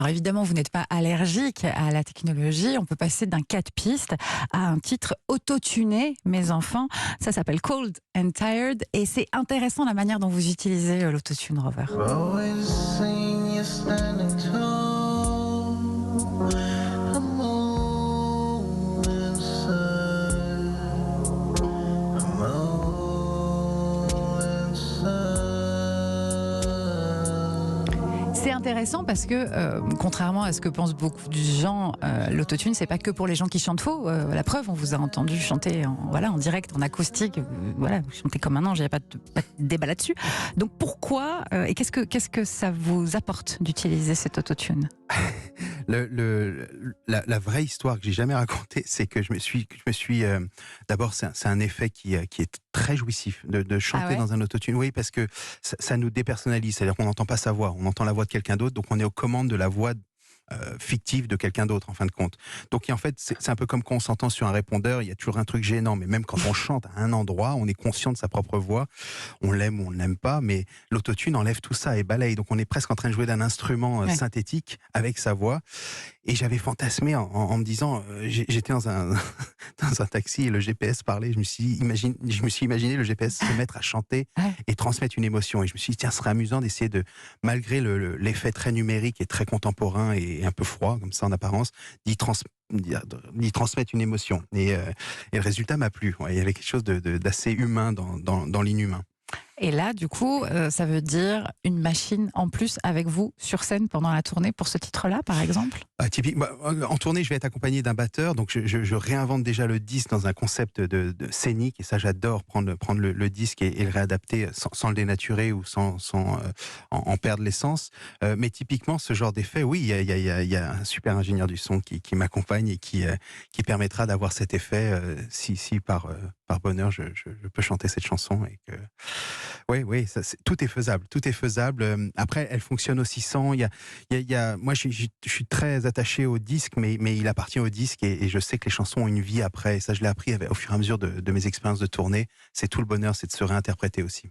Alors évidemment, vous n'êtes pas allergique à la technologie. On peut passer d'un 4 pistes à un titre autotuné, mes enfants. Ça s'appelle Cold and Tired. Et c'est intéressant la manière dont vous utilisez l'autotune, Rover. Always seen you standing tall. I'm all inside. I'm all inside. C'est intéressant parce que, contrairement à ce que pensent beaucoup de gens, l'autotune, c'est pas que pour les gens qui chantent faux. La preuve, on vous a entendu chanter en direct, en acoustique. Voilà, vous chantez comme un ange, il n'y a pas de débat là-dessus. Donc pourquoi et qu'est-ce que ça vous apporte d'utiliser cet autotune? La vraie histoire que j'ai jamais racontée, c'est que je me suis d'abord, c'est un effet qui est très jouissif de chanter Ah ouais? dans un autotune. Oui, parce que ça nous dépersonnalise, c'est-à-dire qu'on n'entend pas sa voix, on entend la voix de quelqu'un d'autre, donc on est aux commandes de la voix fictive de quelqu'un d'autre en fin de compte. Donc en fait, c'est un peu comme quand on s'entend sur un répondeur, il y a toujours un truc gênant, mais même quand on chante à un endroit, on est conscient de sa propre voix, on l'aime ou on ne l'aime pas, mais l'autotune enlève tout ça et balaye. Donc on est presque en train de jouer d'un instrument Ouais. synthétique avec sa voix. Et j'avais fantasmé en me disant, j'étais dans un dans un taxi et le GPS parlait. Je me suis imaginé le GPS se mettre à chanter Ouais. et transmettre une émotion. Et je me suis dit, tiens, ce serait amusant d'essayer de, malgré l'effet très numérique et très contemporain et un peu froid, comme ça en apparence, d'y transmettre une émotion. Et le résultat m'a plu. Ouais, il y avait quelque chose d'assez humain dans l'inhumain. Et là, du coup, ça veut dire une machine en plus avec vous sur scène pendant la tournée pour ce titre-là, par exemple? Typiquement, en tournée, je vais être accompagné d'un batteur, donc je réinvente déjà le disque dans un concept de scénique, et ça, j'adore prendre le disque et le réadapter sans le dénaturer ou sans en perdre l'essence. Mais typiquement, ce genre d'effet, oui, il y a un super ingénieur du son qui m'accompagne et qui permettra d'avoir cet effet si par bonheur je peux chanter cette chanson et que oui, tout est faisable, tout est faisable. Après, elle fonctionne aussi sans. Moi, je suis très attaché au disque, mais il appartient au disque et je sais que les chansons ont une vie après. Et ça, je l'ai appris au fur et à mesure de mes expériences de tournée. C'est tout le bonheur, c'est de se réinterpréter aussi.